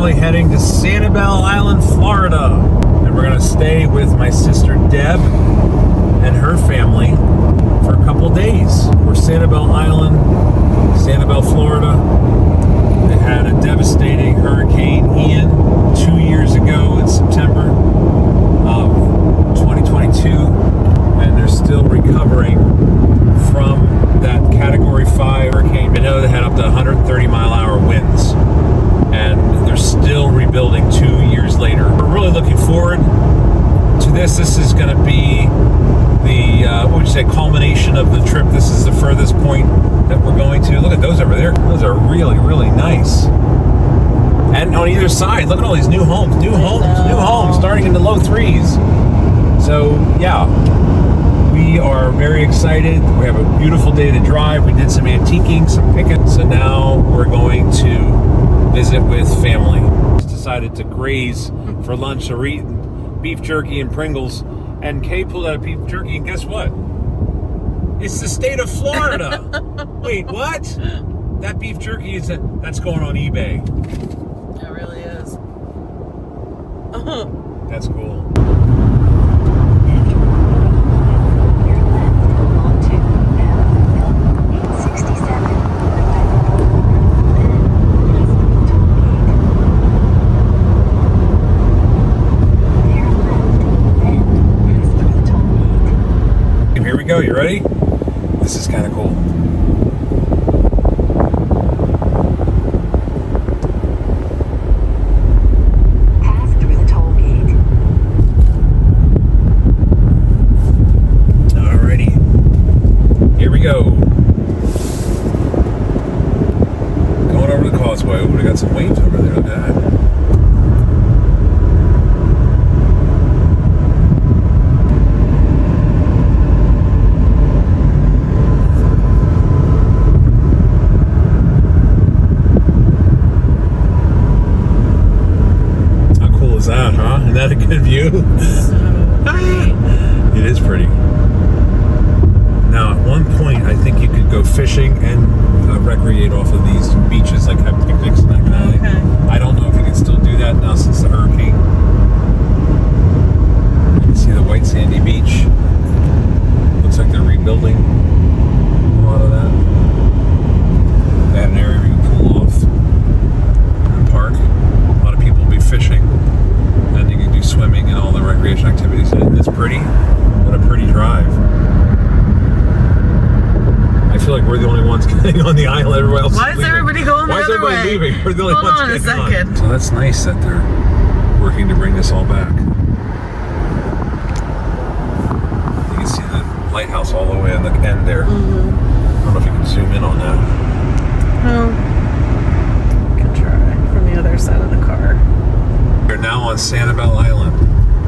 family heading to Sanibel Island, Florida. And we're gonna stay with my sister Deb and her family for a couple days. We're Sanibel Island, Sanibel, Florida. They had a devastating Hurricane Helene 2 years ago in September of 2022, and they're still recovering from that Category 5 hurricane. I know they had up to 130-mile-an-hour winds, and they're still rebuilding 2 years later. We're really looking forward to this. This is going to be the, what would you say, culmination of the trip. This is the furthest point that we're going to. Look at those over there. Those are really, really nice. And on either side, look at all these new homes, starting in the low threes. So, yeah, we are very excited. We have a beautiful day to drive. We did some antiquing, some picking. So now we're going to visit with family. Just decided to graze for lunch. So we're eating beef jerky and Pringles. And Kay pulled out a beef jerky, and guess what? It's the state of Florida. Wait, what? That beef jerky that's going on eBay. It really is. That's cool. Here we go. You ready? This is kind of cool. Pass through the toll gate. Alrighty. Here we go. Going over the causeway. Ooh, we got some waves over there. Look at that. That, huh? Isn't that a good view? It is pretty. Now, at one point, I think you could go fishing and recreate off of these beaches, like have picnics and that kind of thing. I don't know if you can still do that now since the hurricane. You can see the white sandy beach. Looks like they're rebuilding a lot of that. They had an area where you can pull off and park. A lot of people will be fishing. And you can do swimming and all the recreation activities. Isn't this pretty? What a pretty drive. I feel like we're the only ones getting on the island. Everybody else Why is everybody going the other way? Why is everybody leaving? We're the only Hold ones on a getting second. on. So that's nice that they're working to bring this all back. You can see the lighthouse all the way on the end there. I don't know if you can zoom in on that. Oh, I can try from the other side of the car. You're now on Sanibel Island.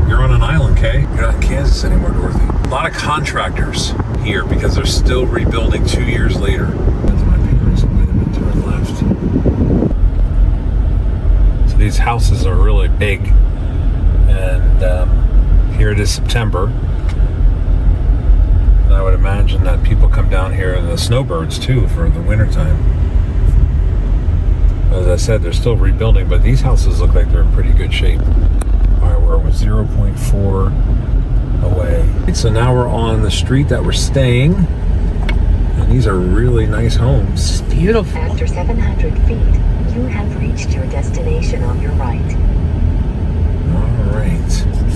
You're on an island, Kay. You're not in Kansas anymore, Dorothy. A lot of contractors here because they're still rebuilding 2 years later. That's my parents and been to our left. So these houses are really big. And here it is September. And I would imagine that people come down here, and the snowbirds too, for the wintertime. As I said, they're still rebuilding, but these houses look like they're in pretty good shape. All right, we're 0.4 away. So now we're on the street that we're staying, and these are really nice homes. It's beautiful. After 700 feet, you have reached your destination on your right. All right,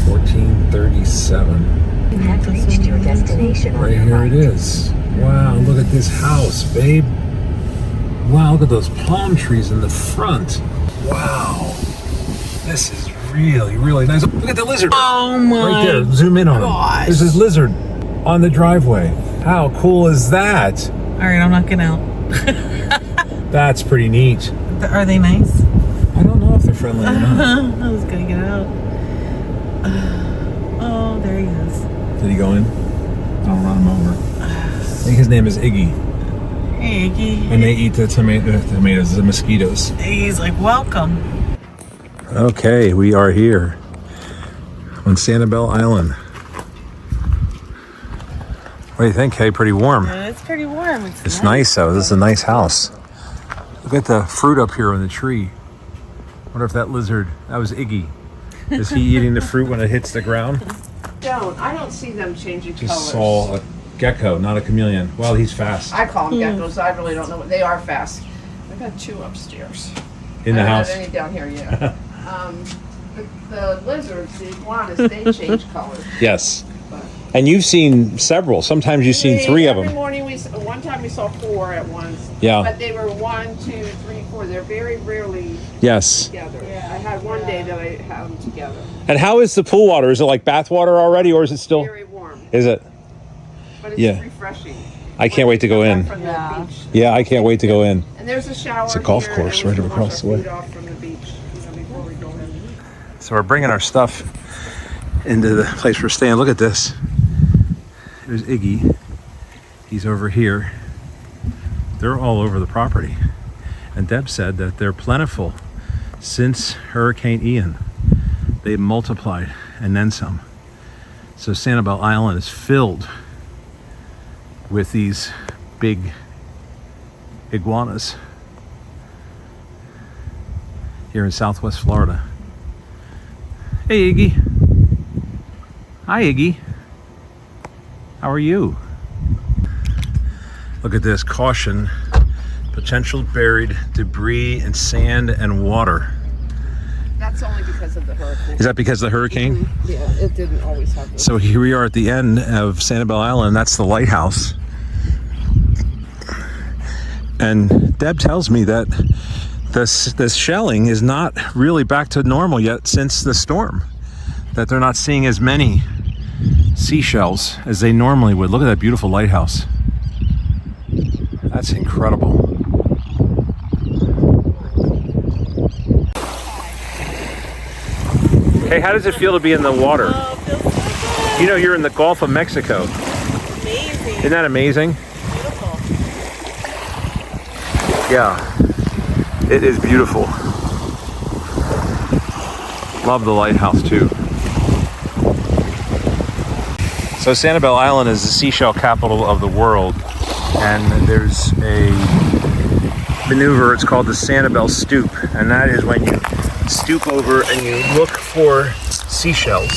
1437. You have reached your destination on Right your here right. it is. Wow, look at this house, babe. Wow, look at those palm trees in the front. Wow. This is really, really nice. Look at the lizard. Oh my Right there. Zoom in on gosh. him. There's this lizard on the driveway. How cool is that? All right, I'm not getting out. That's pretty neat. Are they nice? I don't know if they're friendly or not. I was gonna get out. Oh, there he is. Did he go in? I'll run him over. I think his name is Iggy. Hey, Iggy. And they eat the tomatoes, the mosquitoes. He's like, welcome. Okay, we are here on Sanibel Island. What do you think, Kay? Pretty warm. It's pretty warm. It's nice though. This is a nice house. Look at the fruit up here on the tree. Wonder if that lizard, that was Iggy. Is he eating the fruit when it hits the ground? I don't see them changing Just colors. saw a gecko, not a chameleon. Well, he's fast. I call them geckos. I really don't know what they are fast. I've got 2 upstairs. In the I house. haven't had any down here yet. But the lizards, the iguanas, they change color. Yes. And you've seen several. Sometimes you've seen 3 of Every them. morning, one time we saw 4 at once. Yeah. But they were 1, 2, 3, 4. They're very rarely Yes. together. I had one day that I had them together. And how is the pool water? Is it like bath water already, or is it still? Very warm. Is it? But it's Yeah. refreshing. I can't wait to go in. From the beach. Yeah, I can't wait to go in. And there's a shower. It's a golf here, course and we right can across wash the our way. feet off from the beach, before we go in. So we're bringing our stuff into the place we're staying. Look at this. There's Iggy. He's over here. They're all over the property. And Deb said that they're plentiful since Hurricane Ian. They multiplied and then some. So Sanibel Island is filled with these big iguanas here in Southwest Florida. Hey, Iggy. Hi, Iggy. How are you? Look at this. Caution. Potential buried debris and sand and water. That's only because of the hurricane. Is that because of the hurricane? Yeah, it didn't always happen. So here we are at the end of Sanibel Island. That's the lighthouse. And Deb tells me that this shelling is not really back to normal yet since the storm. That they're not seeing as many seashells as they normally would. Look at that beautiful lighthouse. That's incredible. Hey, how does it feel to be in the water? Oh, it feels so good. You know, you're in the Gulf of Mexico. Amazing. Isn't that amazing? Beautiful. Yeah, it is beautiful. Love the lighthouse too. So Sanibel Island is the seashell capital of the world, and there's a maneuver, it's called the Sanibel Stoop, and that is when you stoop over and you look for seashells.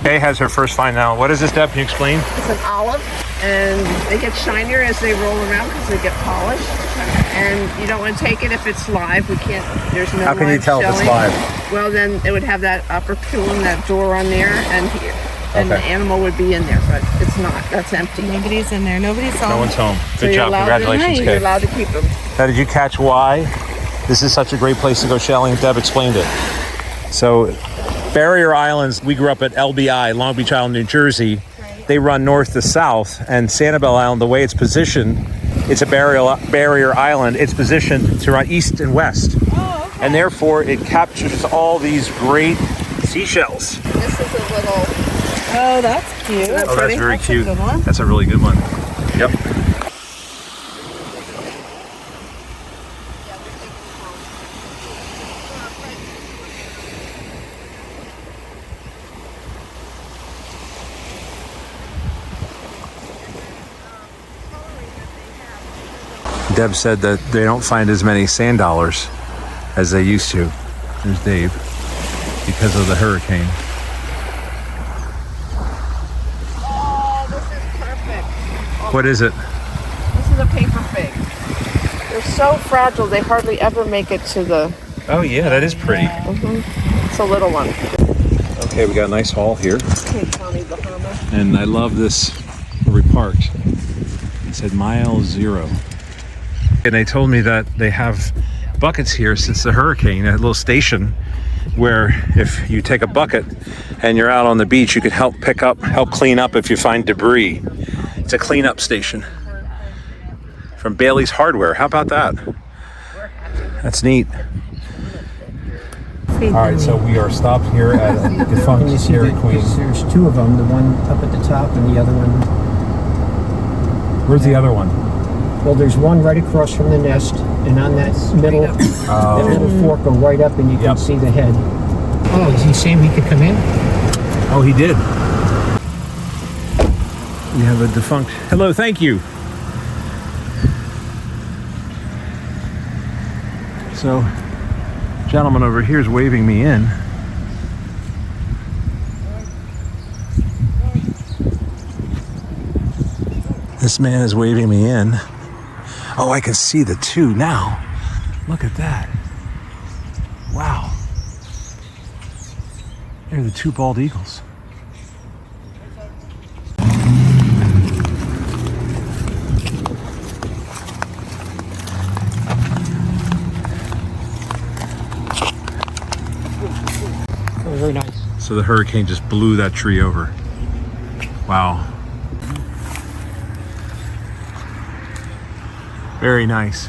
Kay has her first find now. What is this, Deb? Can you explain? It's an olive, and they get shinier as they roll around because they get polished. And you don't want to take it if it's live. We can't. There's no. How can you live tell if it's shelling. live? Well, then it would have that upper plume, that door on there, and here, and the Okay. animal would be in there, but it's not. That's empty. Nobody's in there. Nobody's home. No one's home. So Good you're job. allowed Congratulations, You're Kay. allowed to keep them. Now, did you catch why this is such a great place to go shelling? Deb explained it. So, barrier islands, we grew up at LBI, Long Beach Island, New Jersey. They run north to south, and Sanibel Island, the way it's positioned, it's a barrier island. It's positioned to run east and west. Oh, okay. And therefore, it captures all these great seashells. This is a little. Oh, that's cute. That's Oh, that's pretty. very That's a cute. good one. That's a really good one. Yep. Deb said that they don't find as many sand dollars as they used to. There's Dave. Because of the hurricane. Oh, this is perfect. What is it? This is a paper fig. They're so fragile, they hardly ever make it to the. Oh yeah, that is pretty. It's a little one. Okay, we got a nice haul here. Okay, Tommy Bahama. And I love this where we parked. It said mile 0. And they told me that they have buckets here since the hurricane, a little station where if you take a bucket and you're out on the beach, you can help clean up if you find debris. It's a cleanup station from Bailey's Hardware. How about that? That's neat. All right, so we are stopped here at a Can you defunct see Dairy that Queen. there's 2 of them, the one up at the top and the other one. Where's the other one? Well, there's one right across from the nest, and on that middle, that little fork go right up and you can Yep. see the head. Oh, is he saying he could come in? Oh, he did. We have a defunct. Hello, thank you. So, gentleman over here is waving me in. This man is waving me in. Oh, I can see the two now. Look at that. Wow. There are the two bald eagles. Oh, very nice. So the hurricane just blew that tree over. Wow. Very nice.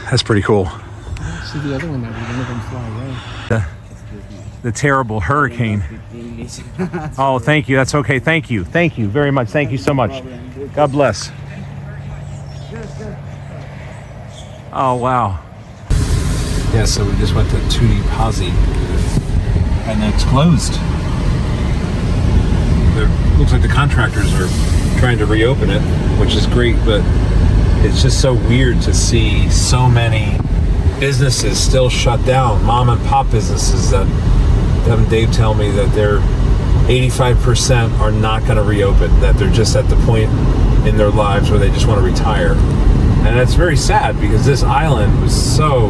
That's pretty cool. See the other one there, one of them fly away. The terrible hurricane. Oh, thank you. That's okay. Thank you. Thank you very much. Thank you so much. God bless. Oh, wow. Yeah, so we just went to Tutti Pazzi and it's closed. It looks like the contractors are trying to reopen it, which is great, but it's just so weird to see so many businesses still shut down, mom and pop businesses that Deb and Dave tell me that they're 85% are not going to reopen, that they're just at the point in their lives where they just want to retire. And that's very sad because this island was so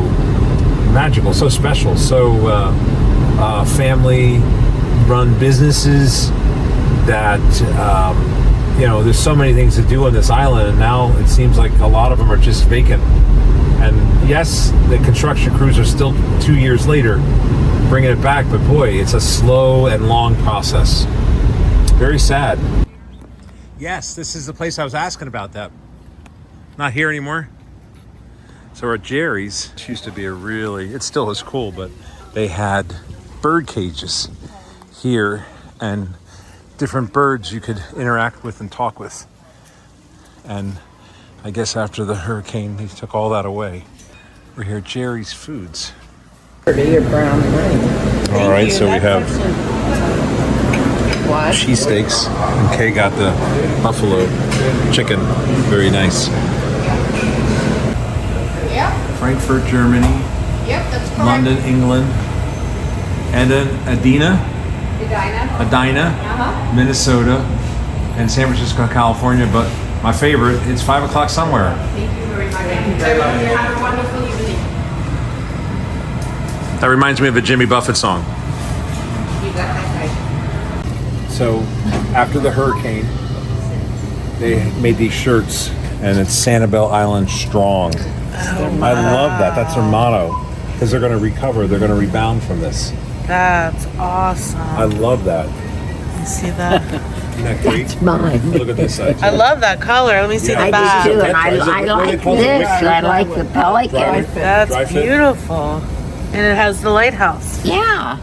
magical, so special, so family run businesses that you know, there's so many things to do on this island, and now it seems like a lot of them are just vacant. And yes, the construction crews are still 2 years later bringing it back, but boy, it's a slow and long process. Very sad. Yes, this is the place I was asking about. That not here anymore. So we're at Jerry's. It used to be it still is cool, but they had bird cages here and different birds you could interact with and talk with. And I guess after the hurricane, he took all that away. We're here at Jerry's Foods. Pretty or brown and All right, so we have what? cheesesteaks, and Kay got the buffalo chicken. Very nice. Yep, Frankfurt, Germany. yep, that's correct. London, England. And then Edina, Minnesota, and San Francisco, California. But my favorite, it's 5 o'clock somewhere. Thank you very much. Have a wonderful evening. That reminds me of a Jimmy Buffett song. You got that right. So after the hurricane, they made these shirts, and it's Sanibel Island Strong. I love that. That's their motto, because they're going to recover. They're going to rebound from this. That's awesome. I love that. You see that? Isn't that great? Mine. Look at this side. I love that color. Let me see Yeah, the I back. do too. And I like this. I like the pelican. That's Dry fit? beautiful. And it has the lighthouse. Yeah,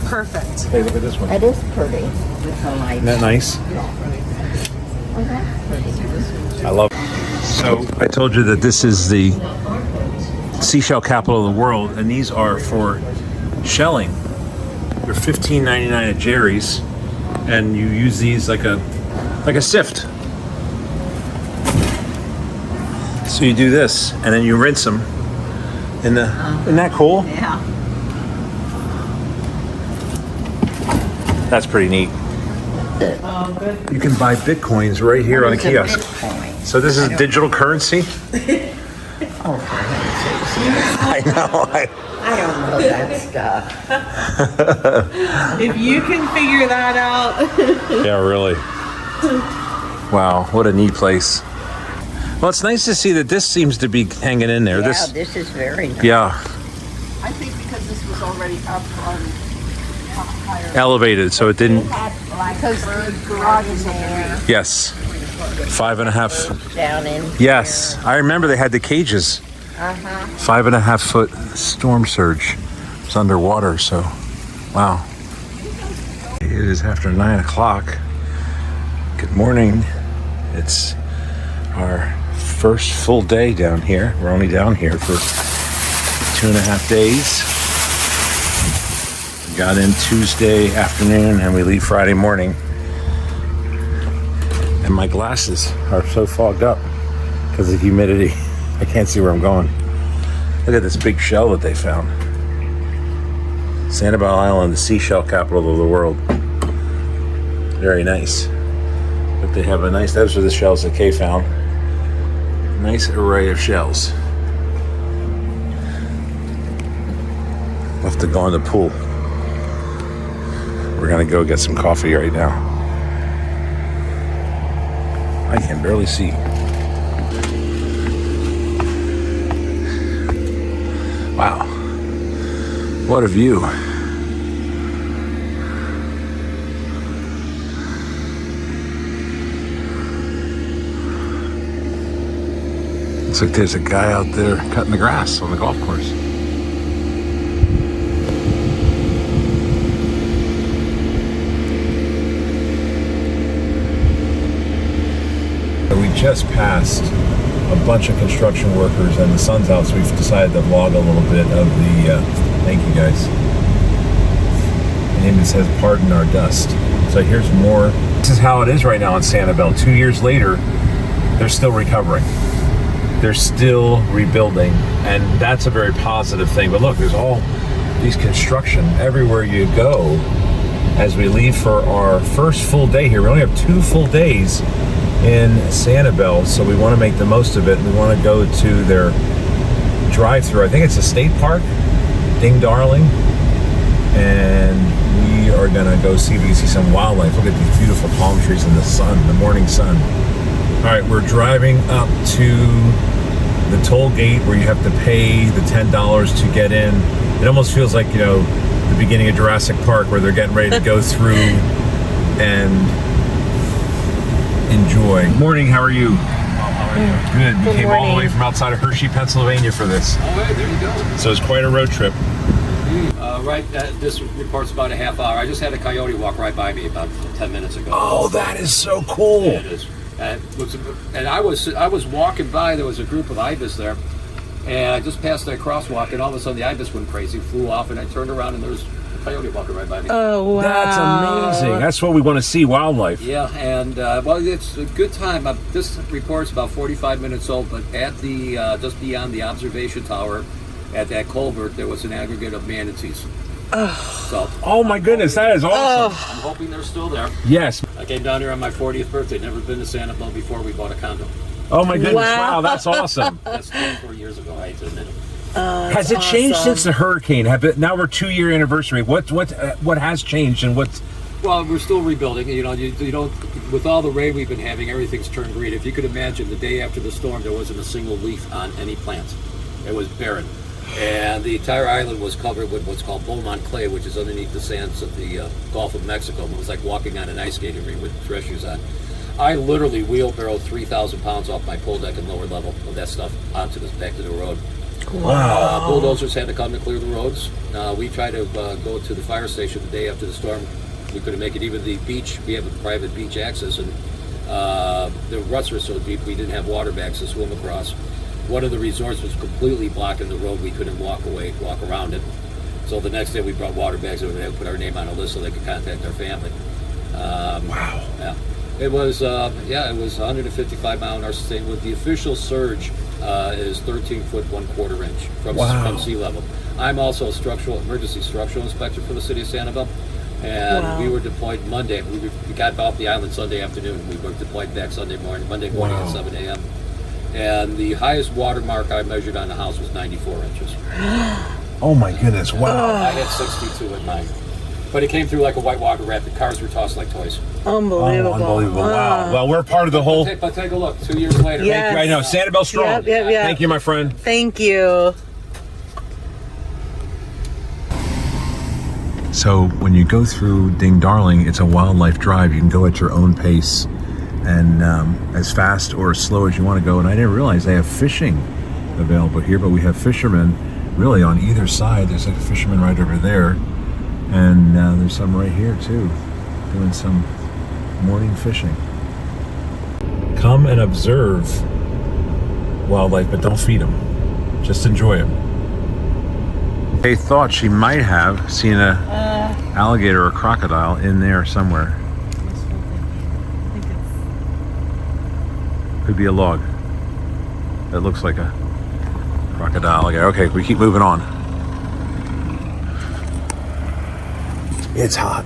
Perfect. Hey, look at this one. that is pretty. With the lights. Isn't that nice? I love it. So I told you that this is the seashell capital of the world, and these are for shelling. They're $15.99 at Jerry's, and you use these like a sift. So you do this, and then you rinse them. Isn't that cool? Yeah. That's pretty neat. Oh, good. You can buy bitcoins right here on a kiosk. So this is digital currency? I know. I don't know that stuff. If you can figure that out. Yeah, really. Wow, what a neat place. Well, it's nice to see that this seems to be hanging in there. Yeah, This, this is very nice. yeah, I think because this was already up on higher. elevated, so it didn't. Because the garage is in there. Yes, 5.5. Down in. Yes, I remember they had the cages. 5.5 foot storm surge. It's underwater, so wow. It is after 9 o'clock. Good morning. It's our first full day down here. We're only down here for 2.5 days. We got in Tuesday afternoon and we leave Friday morning. And my glasses are so fogged up because of the humidity. I can't see where I'm going. Look at this big shell that they found. Sanibel Island, the seashell capital of the world. Very nice. But they have a nice, those are the shells that Kay found. Nice array of shells. We'll have to go in the pool. We're gonna go get some coffee right now. I can barely see. Wow. What a view. Looks like there's a guy out there cutting the grass on the golf course. We just passed a bunch of construction workers and the sun's out, so we've decided to vlog a little bit of the, thank you guys. And it says, pardon our dust. So here's more. This is how it is right now in Sanibel. 2 years later, they're still recovering. They're still rebuilding, and that's a very positive thing. But look, there's all these construction everywhere you go. As we leave for our first full day here, we only have 2 full days in Sanibel, so we want to make the most of it. We want to go to their drive-through. I think it's a state park, Ding Darling, and we are going to go see if we can see some wildlife. Look at these beautiful palm trees in the sun, the morning sun. All right, we're driving up to the toll gate where you have to pay the $10 to get in. It almost feels like, you know, the beginning of Jurassic Park where they're getting ready to go through and enjoy. Morning, how are you? How are you? Good. You came all the way from outside of Hershey, Pennsylvania for this. Oh, right, there you go. So it's quite a road trip. This report's about a half hour. I just had a coyote walk right by me about 10 minutes ago. Oh, that is so cool. Yeah, it is. And I was walking by. There was a group of ibis there, and I just passed that crosswalk, and all of a sudden the ibis went crazy, flew off, and I turned around and there was a coyote walking right by me. Oh, wow. That's amazing. That's what we want to see, wildlife. Yeah, and well, it's a good time. This report's about 45 minutes old, but at the just beyond the observation tower, at that culvert, there was an aggregate of manatees. So, oh my goodness, that is awesome. I'm hoping they're still there. Yes. I came down here on my 40th birthday. Never been to Sanibel before. We bought a condo. Oh my goodness, wow, that's awesome. That's 24 years ago, I hate to admit it. Has it changed since the hurricane? Now we're 2-year anniversary. What has changed and what's... Well, we're still rebuilding. You know, you don't, with all the rain we've been having, everything's turned green. If you could imagine, the day after the storm, there wasn't a single leaf on any plant. It was barren. And the entire island was covered with what's called Beaumont clay, which is underneath the sands of the Gulf of Mexico. It was like walking on an ice skating rink with dress shoes on. I literally wheelbarrowed 3,000 pounds off my pool deck and lower level of that stuff onto this back to the road. Wow. Bulldozers had to come to clear the roads. We tried to go to the fire station the day after the storm. We couldn't make it. Even the beach, we have a private beach access, and the ruts were so deep we didn't have water bags to swim across. One of the resorts was completely blocking the road. We couldn't walk around it. So the next day we brought water bags over there and put our name on a list so they could contact our family. Wow. Yeah. It was, it was 155 mile an hour sustained. With the official surge is 13 foot 1/4 inch from sea level. I'm also a emergency structural inspector for the city of Sanibel. And we were deployed Monday. We got off the island Sunday afternoon. We were deployed back Monday morning at 7 a.m. And the highest water mark I measured on the house was 94 inches. Oh my goodness, wow. I had 62 at night. But it came through like a whitewater rapid. Cars were tossed like toys. Unbelievable. Oh, unbelievable. Wow. Well, we're part of the whole... But take a look, 2 years later. Yes. Thank you. I know, Sanibel strong. Yep. Thank you, my friend. Thank you. So when you go through Ding Darling, it's a wildlife drive. You can go at your own pace and as fast or as slow as you want to go. And I didn't realize they have fishing available here, but we have fishermen really on either side. There's a fisherman right over there, and there's some right here too, doing some morning fishing. Come and observe wildlife, but don't feed them. Just enjoy them. They thought she might have seen a alligator or crocodile in there somewhere. Could be a log. That looks like a crocodile. Okay, we keep moving on. It's hot.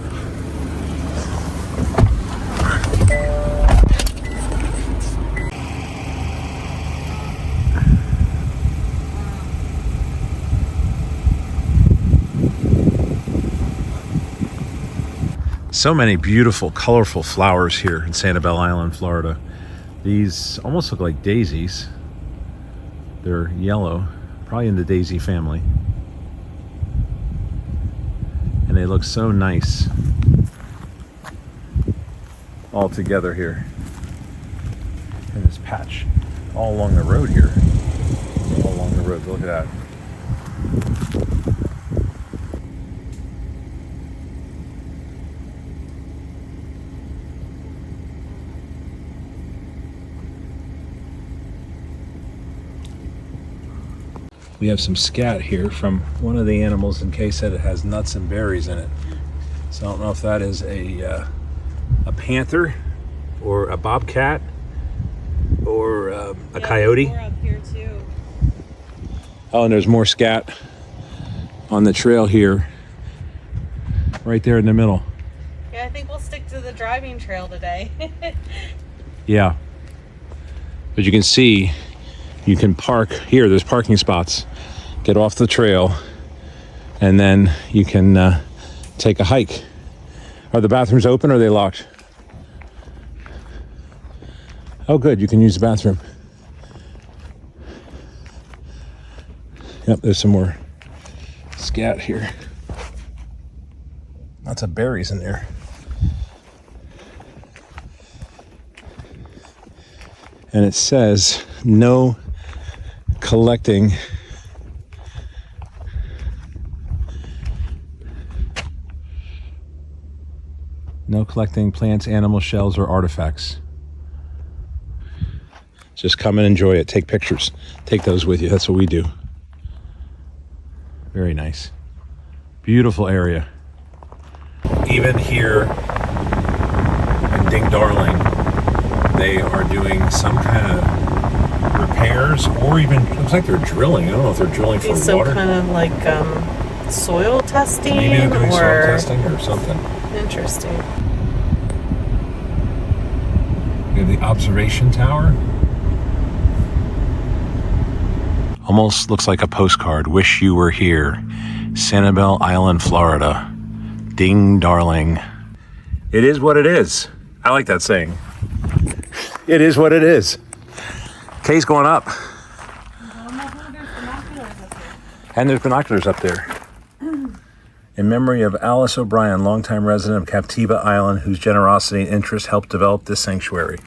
So many beautiful, colorful flowers here in Sanibel Island, Florida. These almost look like daisies. They're yellow, probably in the daisy family. And they look so nice all together here in this patch, all along the road here. All along the road, look at that. We have some scat here from one of the animals, and Kay said it has nuts and berries in it. So I don't know if that is a panther or a bobcat or a coyote. More up here too. Oh, and there's more scat on the trail here, right there in the middle. Yeah, I think we'll stick to the driving trail today. Yeah. But you can see, you can park here. There's parking spots. Get off the trail, and then you can take a hike. Are the bathrooms open or are they locked? Oh, good. You can use the bathroom. Yep, there's some more scat here. Lots of berries in there. And it says no collecting plants, animal shells, or artifacts. Just come and enjoy it. Take pictures. Take those with you. That's what we do. Very nice. Beautiful area. Even here in Ding Darling, they are doing some kind of repairs, or even, looks like they're drilling. I don't know if they're drilling for some water. kind of like soil testing. Maybe they're doing soil testing or something. Interesting. We have the observation tower. Almost looks like a postcard. Wish you were here. Sanibel Island, Florida. Ding darling. It is what it is. I like that saying. It is what it is. Kay's going up. And there's binoculars up there. In memory of Alice O'Brien, longtime resident of Captiva Island, whose generosity and interest helped develop this sanctuary.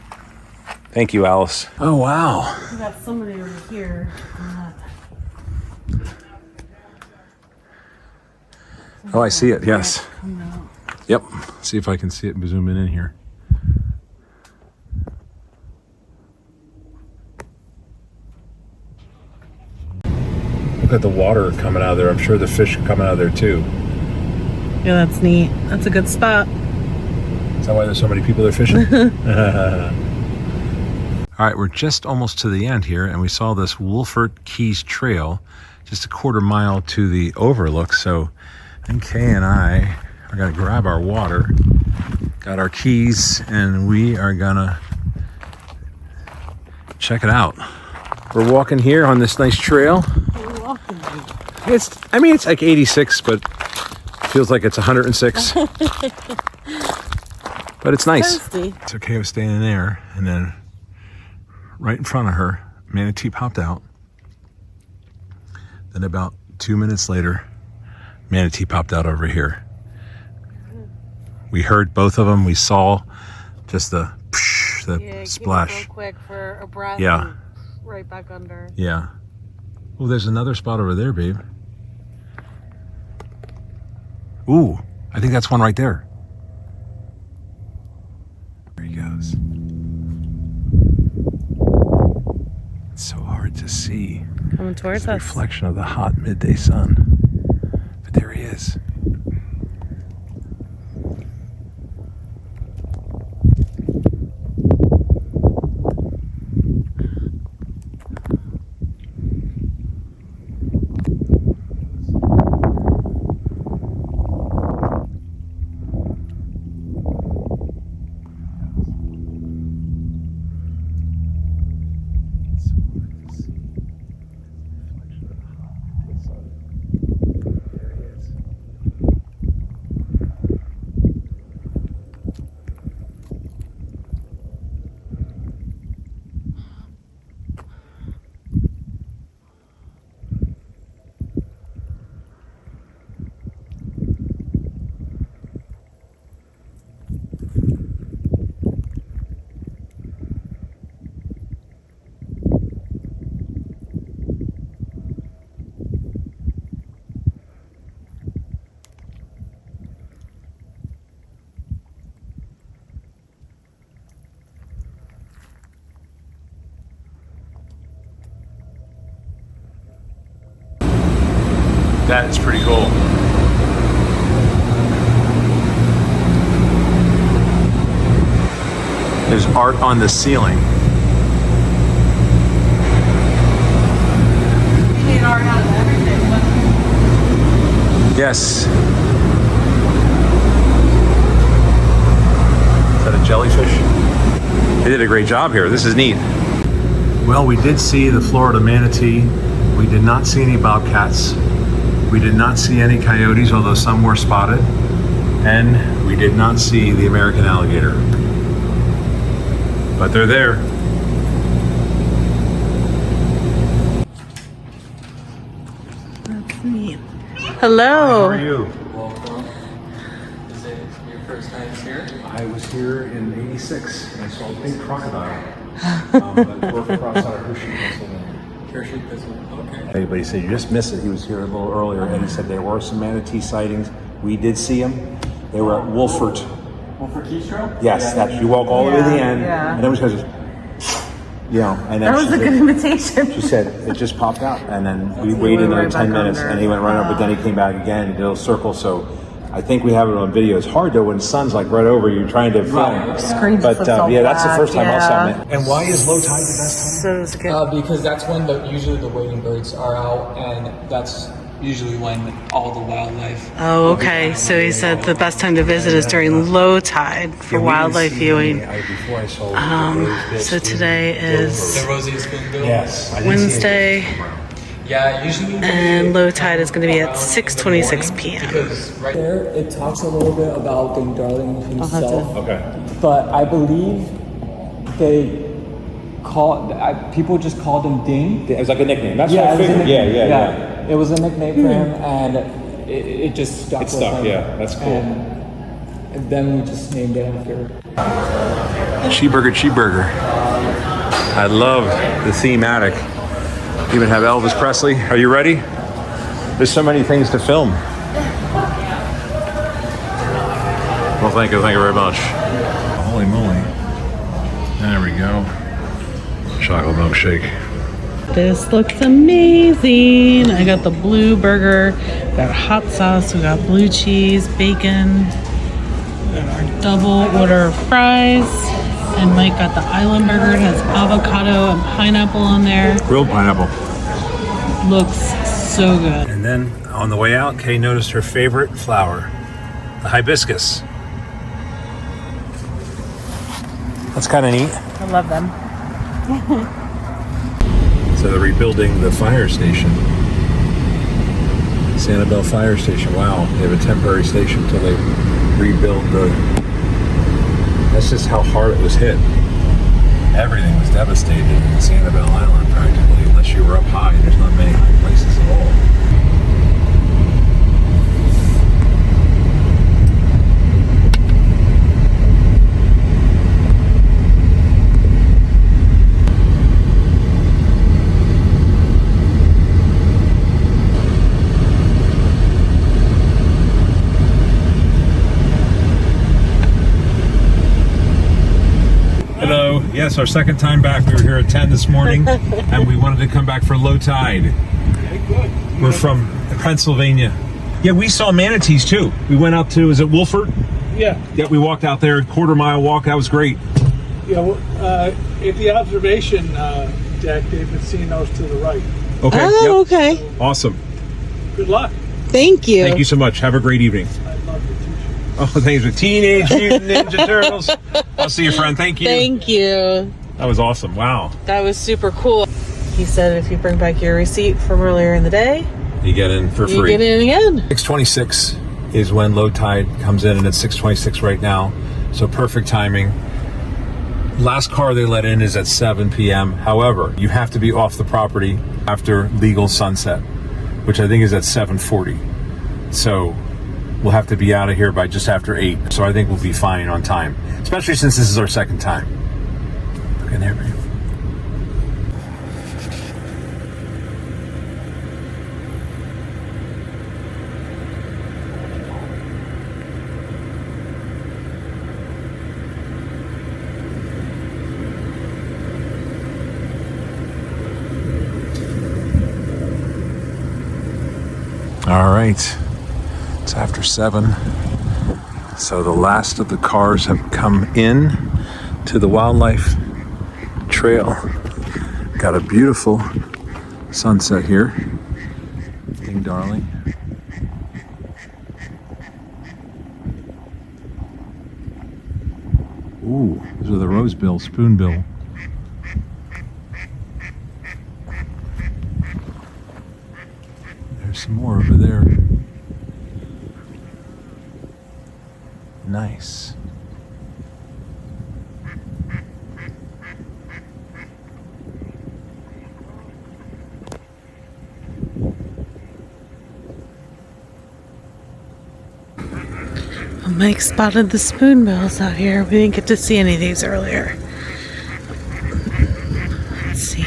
Thank you, Alice. Oh, wow. We got somebody over here. Oh, I see it, yes. Yep. See if I can see it and zoom in here. Look at the water coming out of there. I'm sure the fish are coming out of there too. Yeah, that's neat. That's a good spot. Is that why there's so many people there fishing? All right, we're just almost to the end here, and we saw this Wolford Keys Trail, just a quarter mile to the overlook. So I think Kay and I are gonna grab our water, got our keys, and we are gonna check it out. We're walking here on this nice trail. It's like 86, but feels like it's 106. But it's nice. Thirsty. It's okay with staying in there, and then right in front of her, manatee popped out. Then about 2 minutes later, manatee popped out over here. We heard both of them. We saw just the splash. Real quick for a breath. Yeah. And right back under. Yeah. Oh, there's another spot over there, babe. Ooh, I think that's one right there. There he goes. hard to see. Coming towards It's the us. reflection of the hot midday sun. But there he is. That is pretty cool. There's art on the ceiling. We need art out of everything. Yes. Is that a jellyfish? They did a great job here. This is neat. Well, we did see the Florida manatee. We did not see any bobcats. We did not see any coyotes, although some were spotted. And we did not see the American alligator. But they're there. That's neat. Hello. How are you? Welcome. Is it your first time here? I was here in '86 and I saw a big crocodile that broke across out of Hershey, Pennsylvania. Hershey, okay. But he said, you just missed it. He was here a little earlier and he said there were some manatee sightings. We did see them. They were at Wolford. Wolford Kistro? Yes, you walk all the way to the end yeah. and then it goes, and then That was a good imitation. she said it just popped out and then we he waited went another right 10 back minutes under. and he went right up, but then he came back again and did a little circle. So I think we have it on video. It's hard though when the sun's like right over you trying to film. Right. Screen But flips all yeah, that's the black, first time I saw yeah. it. And why is low tide the best time? So it was good. Because that's when usually the wading birds are out, and that's usually when all the wildlife. Oh, okay. So he said the best time to visit is during low tide for wildlife viewing. Before I saw So today is The roseate spoonbill. Yes. I didn't see Wednesday, anything brown. Yeah, usually. and low tide is going to be at 6:26 p.m. Because right there, it talks a little bit about Ding Darling himself. Okay. But I believe they people just called him Ding. It was like a nickname. That's Yeah, what I it was a figured. nickname. Yeah. It was a nickname for him, and it just stuck. It with stuck, him. yeah, that's cool. And then we just named it after. Cheeseburger. I love the thematic. You even have Elvis Presley. Are you ready? There's so many things to film. Well, thank you very much. Holy moly. There we go. Chocolate milkshake. This looks amazing. I got the blue burger, we got hot sauce, we got blue cheese, bacon, we got our double order of fries, and Mike got the island burger. It has avocado and pineapple on there. Grilled pineapple. Looks so good. And then on the way out, Kay noticed her favorite flower, the hibiscus. That's kind of neat. I love them. So they're rebuilding the fire station. Sanibel Fire Station. Wow, they have a temporary station until they rebuild the... That's just how hard it was hit. Everything was devastated in Sanibel Island practically, unless you were up high. There's not many high places at all. Yes, our second time back. We were here at 10 this morning, and we wanted to come back for low tide. We're from Pennsylvania. Yeah, we saw manatees too. We went up to, is it Wolford? Yeah. Yeah, we walked out there, quarter-mile walk. That was great. Yeah, well, at the observation deck, they've been seeing those to the right. Okay. Oh, yep. okay. Awesome. Good luck. Thank you. Thank you so much. Have a great evening. I love your teacher. Oh, thanks for Teenage Mutant Ninja Turtles. I'll see you, friend. Thank you. Thank you. That was awesome. Wow. That was super cool. He said if you bring back your receipt from earlier in the day, You get in for you free. get in again. 6:26 is when low tide comes in, and it's 6:26 right now. So perfect timing. Last car they let in is at 7 p.m. However, you have to be off the property after legal sunset, which I think is at 7:40. So we'll have to be out of here by just after 8. So I think we'll be fine on time, especially since this is our second time. Look in there, babe. All right, it's after 7. So the last of the cars have come in to the wildlife trail. Got a beautiful sunset here. Ding darling. Ooh, those are the rosebill, spoonbill. There's some more over there. Nice. Mike spotted the spoonbills out here. We didn't get to see any of these earlier. Let's see.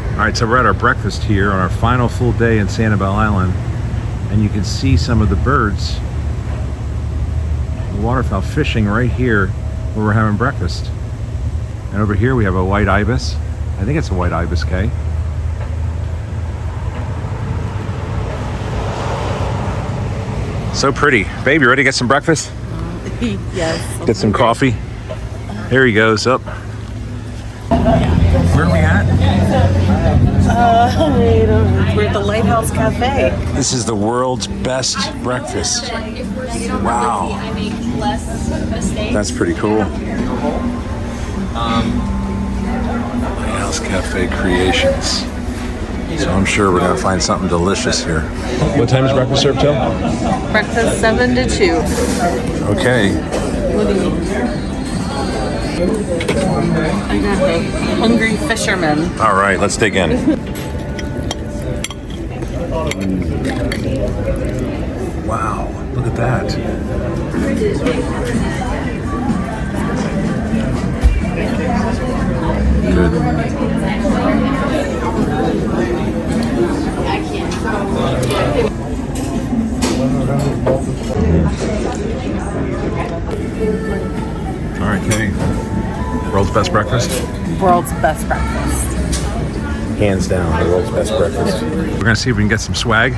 All right, so we're at our breakfast here on our final full day in Sanibel Island, and you can see some of the birds, the waterfowl fishing right here where we're having breakfast. And over here we have a white ibis. I think it's a white ibis, Kay. So pretty. Babe, you ready to get some breakfast? Yes. Get some coffee. There he goes, up. Where are we at? We're at the Lighthouse Cafe. This is the world's best breakfast. Wow. That's pretty cool. Lighthouse Cafe Creations. So I'm sure we're gonna find something delicious here. What time is breakfast served till? Breakfast 7 to 2. Okay. What do you mean? I got the Hungry Fisherman. All right, let's dig in. Wow, look at that. All right, Kenny. World's best breakfast? World's best breakfast. Hands down, the world's best breakfast. We're gonna see if we can get some swag,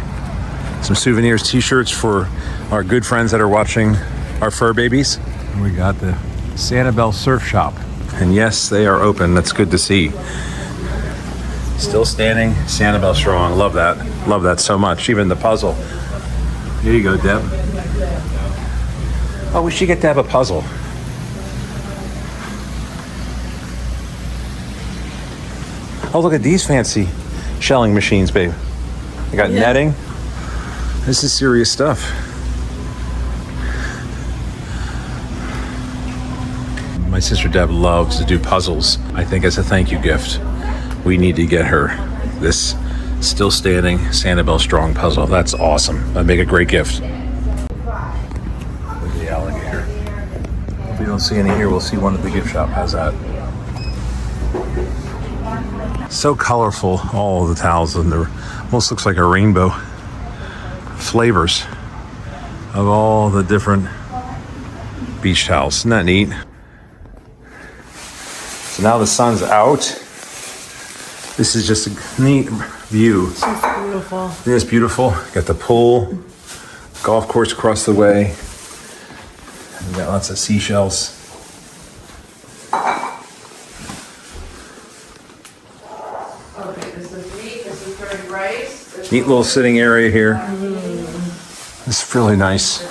some souvenirs, t-shirts for our good friends that are watching our fur babies. And we got the Sanibel Surf Shop. And yes, they are open. That's good to see. Still standing, Sanibel strong. Love that. Love that so much. Even the puzzle. Here you go, Deb. Oh, we should get Deb a puzzle. Oh, look at these fancy shelling machines, babe. They got netting. This is serious stuff. My sister Deb loves to do puzzles. I think as a thank you gift, we need to get her this still standing Sanibel Strong puzzle. That's awesome. That'd make a great gift. Look at the alligator. If we don't see any here, we'll see one at the gift shop. How's that? So colorful, all of the towels, and there almost looks like a rainbow. Flavors of all the different beach towels. Isn't that neat? So now the sun's out. This is just a neat view. It's beautiful. It is beautiful. Got the pool, golf course across the way. We got lots of seashells. Okay, this is meat, this is curd rice. Neat little sitting area here. It's really nice.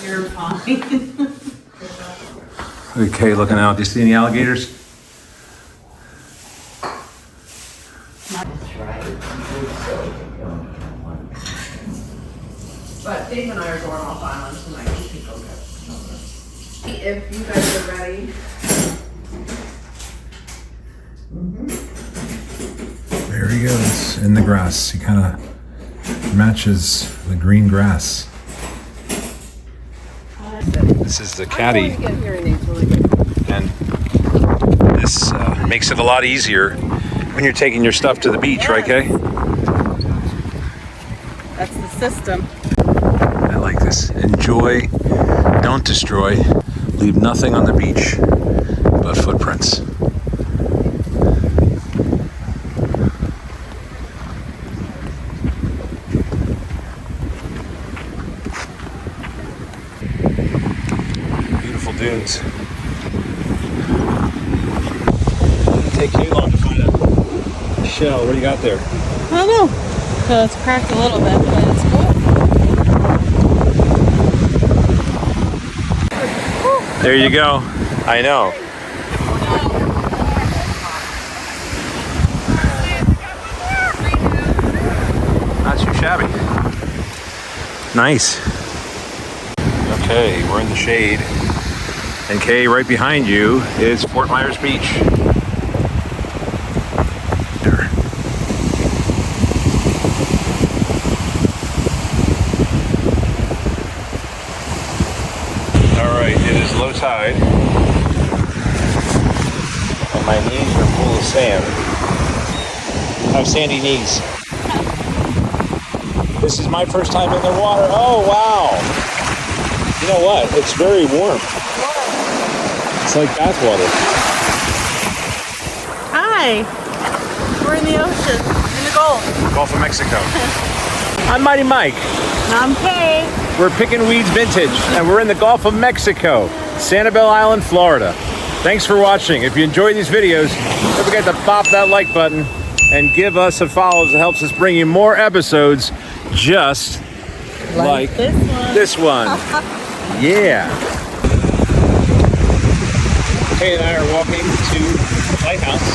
You're fine. Okay, looking out. Do you see any alligators? But Dave and I are going off island tonight. We can go get if you guys are ready. There he goes in the grass. He kind of matches the green grass. This is the caddy, and this makes it a lot easier when you're taking your stuff to the beach, right, Kay? That's the system. I like this. Enjoy, don't destroy, leave nothing on the beach but footprints. Beautiful dunes. Doesn't take too long to find a shell. What do you got there? I don't know. So it's cracked a little bit, but it's cool. There you go. I know. Not too shabby. Nice. Okay, we're in the shade. And Kay, right behind you is Fort Myers Beach. There. All right, it is low tide. And my knees are full of sand. I have sandy knees. This is my first time in the water. Oh, wow. You know what? It's very warm. It's like bath water. Hi. We're in the ocean, in the Gulf. Gulf of Mexico. I'm Mighty Mike. And I'm Kay. We're Pickin' Weeds Vintage, and we're in the Gulf of Mexico, Sanibel Island, Florida. Thanks for watching. If you enjoy these videos, don't forget to pop that like button and give us a follow. It helps us bring you more episodes just like this one. Yeah. Kay and I are walking to the lighthouse.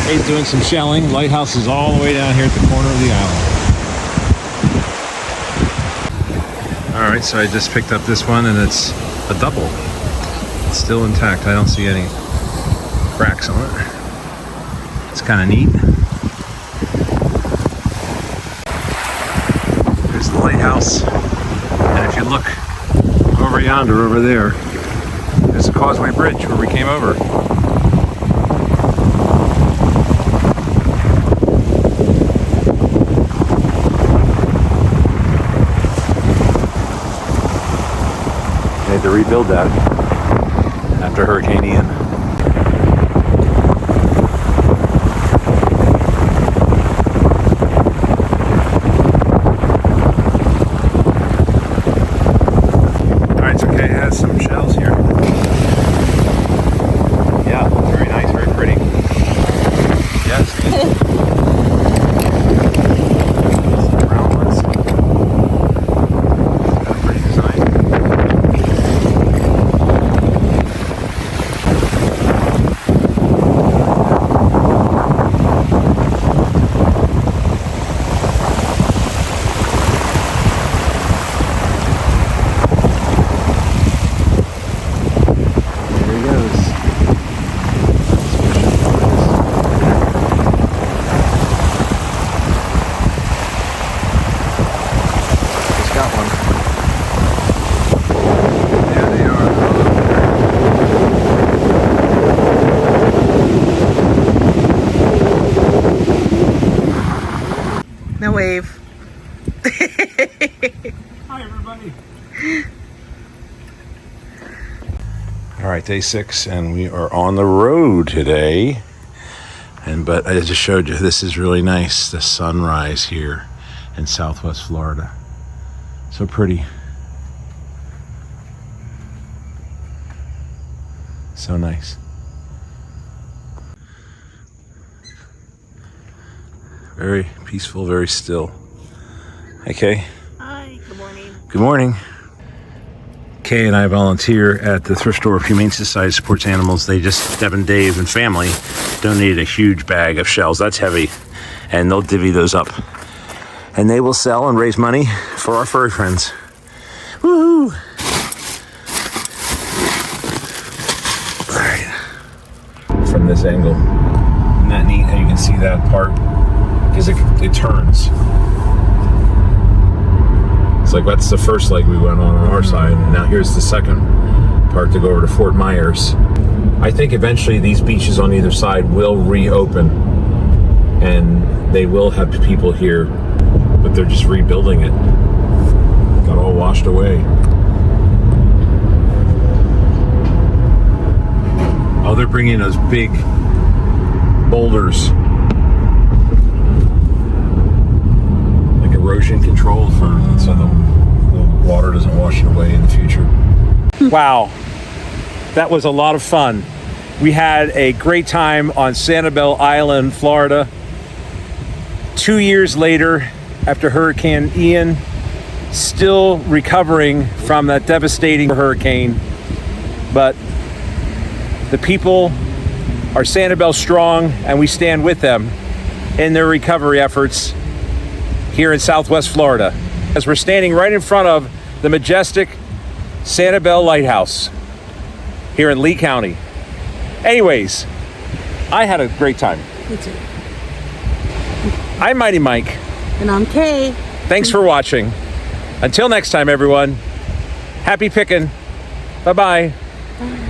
Kay's doing some shelling. Lighthouse is all the way down here at the corner of the island. All right, so I just picked up this one, and it's a double. It's still intact. I don't see any cracks on it. It's kind of neat. There's the lighthouse, and if you look over yonder, over there, there's the Causeway Bridge where we came over. They had to rebuild that after Hurricane Helene. Alright, so Kay has some shells here. Yeah, very nice, very pretty. Yes. Some round ones. Got a pretty design. a wave. Hi, everybody. All right, day 6, and we are on the road today. But I just showed you, this is really nice, the sunrise here in Southwest Florida. So pretty. So nice. Very peaceful, very still. Okay. Hi, good morning. Good morning. Kay and I volunteer at the thrift store. Humane Society supports animals. Deb and Dave and family donated a huge bag of shells. That's heavy. And they'll divvy those up. And they will sell and raise money for our furry friends. Woohoo! All right. From this angle. Isn't that neat how you can see that part? Because it turns. It's like that's the first leg we went on our side. And now here's the second part to go over to Fort Myers. I think eventually these beaches on either side will reopen and they will have people here, but they're just rebuilding it. Got all washed away. Oh, they're bringing those big boulders. Like erosion control so the water doesn't wash it away in the future. Wow, that was a lot of fun. We had a great time on Sanibel Island, Florida. 2 years later, after Hurricane Ian, still recovering from that devastating hurricane. But the people are Sanibel strong, and we stand with them in their recovery efforts here in Southwest Florida, as we're standing right in front of the majestic Sanibel Lighthouse here in Lee County. Anyways, I had a great time. Me too. I'm Mighty Mike. And I'm Kay. Thanks for watching. Until next time, everyone, happy picking. Bye-bye. Bye.